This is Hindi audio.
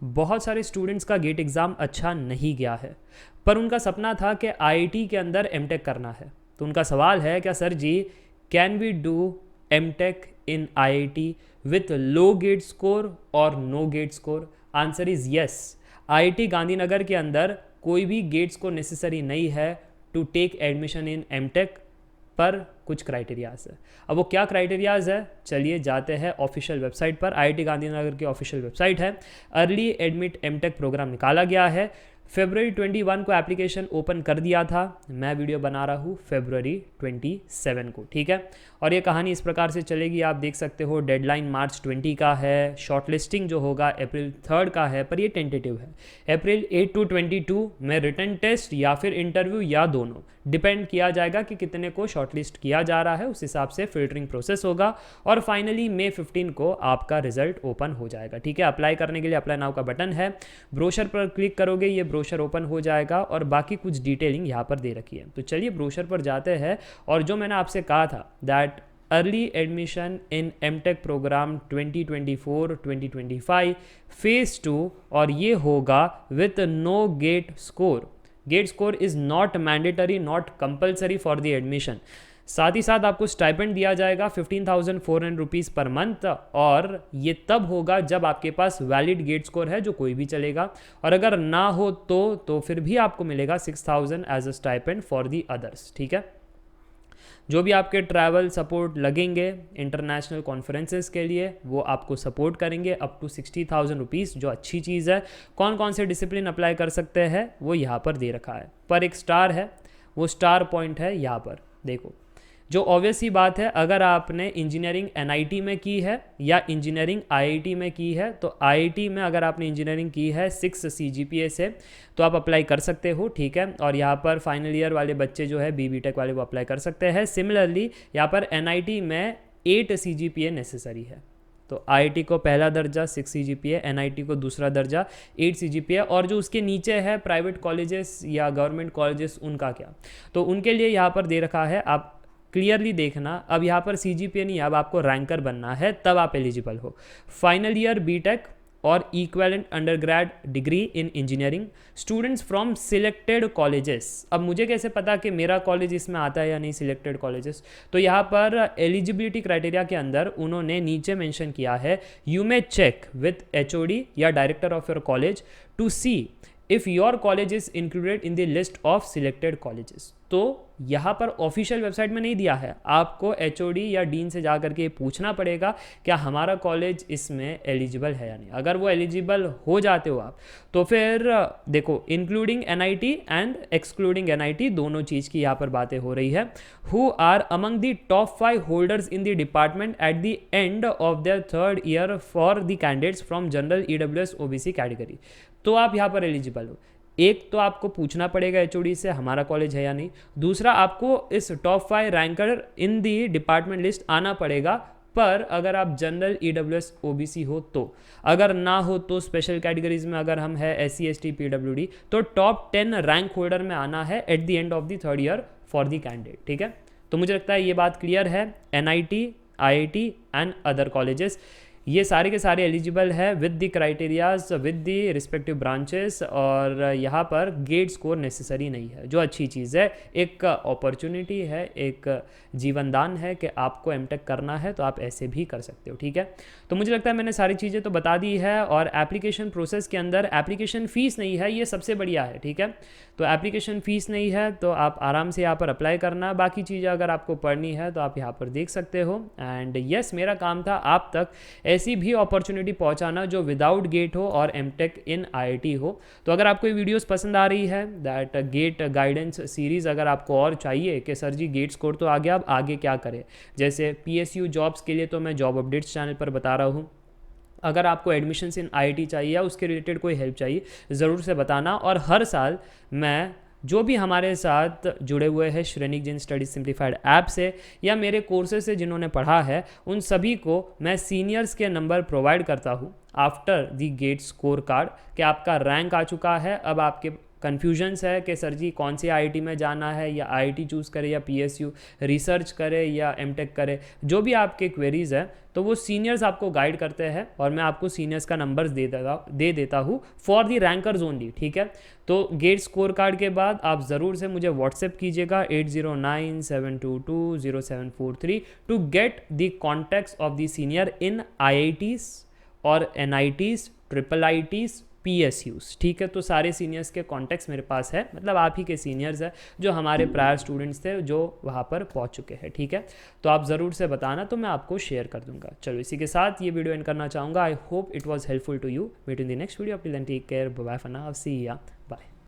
बहुत सारे स्टूडेंट्स का गेट एग्ज़ाम अच्छा नहीं गया है, पर उनका सपना था कि आईआईटी के अंदर एमटेक करना है। तो उनका सवाल है, क्या sir ji can we do MTech in IIT with low GATE score और no GATE score? Answer is yes. IIT Gandhinagar के अंदर कोई भी गेट स्कोर नेसेसरी नहीं है to take admission in MTech, पर कुछ क्राइटेरियाज है। अब वो क्या क्राइटेरियाज है, चलिए जाते हैं ऑफिशियल वेबसाइट पर। आईआईटी गांधीनगर की ऑफिशियल वेबसाइट है। अर्ली एडमिट एमटेक प्रोग्राम निकाला गया है। February 21 को एप्लीकेशन ओपन कर दिया था। मैं वीडियो बना रहा हूँ February 27 को, ठीक है। और ये कहानी इस प्रकार से चलेगी, आप देख सकते हो। डेडलाइन मार्च 20 का है, शॉर्ट लिस्टिंग जो होगा अप्रैल 3 का है, पर ये टेंटेटिव है। अप्रैल 8 to 22 में रिटन टेस्ट या फिर इंटरव्यू या दोनों, डिपेंड किया जाएगा कि कितने को शॉर्टलिस्ट किया जा रहा है, उस हिसाब से फिल्टरिंग प्रोसेस होगा। और फाइनली May 15 को आपका रिजल्ट ओपन हो जाएगा, ठीक है। अप्लाई करने के लिए अप्लाई नाउ का बटन है, ब्रोशर पर क्लिक करोगे ये ब्रोशर ओपन हो जाएगा और बाकी कुछ डिटेलिंग यहाँ पर दे रखी है। तो चलिए ब्रोशर पर जाते हैं। और जो मैंने आपसे कहा था that early admission in MTech programme 2024-2025 phase 2, और ये होगा with no GATE score. GATE score is not mandatory, not compulsory for the admission. साथ ही साथ आपको स्टाइपेंड दिया जाएगा 15,400 रुपीज़ पर मंथ, और ये तब होगा जब आपके पास वैलिड गेट स्कोर है, जो कोई भी चलेगा। और अगर ना हो तो फिर भी आपको मिलेगा 6,000 as a stipend for the others, ठीक है। जो भी आपके ट्रैवल सपोर्ट लगेंगे इंटरनेशनल कॉन्फ्रेंसेस के लिए, वो आपको सपोर्ट करेंगे अप टू 60,000 रुपीज़, जो अच्छी चीज़ है। कौन कौन से डिसिप्लिन अप्लाई कर सकते हैं वो यहाँ पर दे रखा है, पर एक स्टार है, वो स्टार पॉइंट है यहाँ पर देखो। जो ऑब्वियस ही बात है, अगर आपने इंजीनियरिंग एनआईटी में की है या इंजीनियरिंग आईआईटी में की है, तो आईआईटी में अगर आपने इंजीनियरिंग की है 6 CGPA से, तो आप अप्लाई कर सकते हो, ठीक है। और यहाँ पर फाइनल ईयर वाले बच्चे जो है BTech वाले वो अप्लाई कर सकते हैं। सिमिलरली यहाँ पर एनआईटी में 8 CGPA नेसेसरी है। तो आईआईटी को पहला दर्जा 6 CGPA, एनआईटी को दूसरा दर्जा 8 CGPA, और जो उसके नीचे है प्राइवेट कॉलेजेस या गवर्नमेंट कॉलेजेस, उनका क्या, तो उनके लिए यहाँ पर दे रखा है। आप क्लियरली देखना, अब यहाँ पर CGPA नहीं, अब आपको रैंकर बनना है, तब आप एलिजिबल हो। फाइनल ईयर BTech और equivalent undergrad degree in engineering, students from selected colleges. अब मुझे कैसे पता कि मेरा कॉलेज इसमें आता है या नहीं, सिलेक्टेड कॉलेजेस? तो यहाँ पर एलिजिबिलिटी क्राइटेरिया के अंदर उन्होंने नीचे मेंशन किया है, you may check with HOD या director of your college to see if your college is included in the list of selected colleges. तो यहाँ पर ऑफिशियल वेबसाइट में नहीं दिया है, आपको HOD या डीन से जा करके पूछना पड़ेगा क्या हमारा कॉलेज इसमें एलिजिबल है या नहीं। अगर वो एलिजिबल हो जाते हो आप, तो फिर देखो including NIT and excluding NIT, दोनों चीज़ की यहाँ पर बातें हो रही है। Who are among the top 5 holders in the department at the end of their 3rd year for the candidates from general EWS OBC category, तो आप यहाँ पर एलिजिबल हो। एक तो आपको पूछना पड़ेगा HOD से हमारा कॉलेज है या नहीं, दूसरा आपको इस top 5 ranker in the department list आना पड़ेगा, पर अगर आप जनरल EWS OBC हो तो। अगर ना हो तो स्पेशल कैटेगरीज में अगर हम है SC ST PWD, तो टॉप 10 रैंक होल्डर में आना है eight the end of the 3rd year for the candidate, ठीक है। तो मुझे लगता है ये बात क्लियर है। NIT, IIT and other colleges, ये सारे के सारे एलिजिबल है with the criterias with the respective branches, और यहाँ पर गेट स्कोर नेसेसरी नहीं है, जो अच्छी चीज़ है। एक अपॉर्चुनिटी है, एक जीवनदान है कि आपको एमटेक करना है तो आप ऐसे भी कर सकते हो, ठीक है। तो मुझे लगता है मैंने सारी चीज़ें तो बता दी है। और एप्लीकेशन प्रोसेस के अंदर एप्लीकेशन फ़ीस नहीं है, ये सबसे बढ़िया है, ठीक है। तो एप्लीकेशन फ़ीस नहीं है, तो आप आराम से यहाँ पर अप्लाई करना। बाकी चीज़ें अगर आपको पढ़नी है तो आप यहाँ पर देख सकते हो। एंड यस, मेरा काम था आप तक ऐसी भी अपॉर्चुनिटी पहुंचाना जो विदाउट गेट हो और एमटेक इन आईआईटी हो। तो अगर आपको ये वीडियोस पसंद आ रही है, दैट गेट गाइडेंस सीरीज़ अगर आपको और चाहिए कि सर जी गेट स्कोर तो आ गया, अब आगे क्या करें, जैसे PSU जॉब्स के लिए तो मैं जॉब अपडेट्स चैनल पर बता रहा हूँ। अगर आपको एडमिशन्स इन आईआईटी चाहिए या उसके रिलेटेड कोई हेल्प चाहिए, ज़रूर से बताना। और हर साल मैं जो भी हमारे साथ जुड़े हुए हैं Shrenik Jain study simplified app से या मेरे कोर्सेज से जिन्होंने पढ़ा है, उन सभी को मैं सीनियर्स के नंबर प्रोवाइड करता हूँ after the GATE score card, कि आपका रैंक आ चुका है, अब आपके कन्फ्यूजन्स है कि सर जी कौन सी आईआईटी में जाना है, या आईआईटी चूज़ करे या पीएसयू, रिसर्च करे या एमटेक करे, जो भी आपके क्वेरीज़ है तो वो सीनियर्स आपको गाइड करते हैं, और मैं आपको सीनियर्स का नंबर्स दे देता हूँ फॉर दी रैंकर्स ओनली, ठीक है। तो गेट स्कोर कार्ड के बाद आप ज़रूर से मुझे व्हाट्सएप कीजिएगा 8097220743 to get the contacts of the senior in IITs और एनआईटीज़, ट्रिपल आईटीज़, पीएसयूज़, ठीक है। तो सारे सीनियर्स के कॉन्टैक्ट्स मेरे पास है, मतलब आप ही के सीनियर्स हैं जो हमारे प्रायर स्टूडेंट्स थे जो वहाँ पर पहुँच चुके हैं, ठीक है। तो आप ज़रूर से बताना, तो मैं आपको शेयर कर दूंगा। चलो इसी के साथ ये वीडियो एंड करना चाहूँगा। I hope it was helpful to you. Meet in the next video. Till then take care, bye for now, see ya, bye.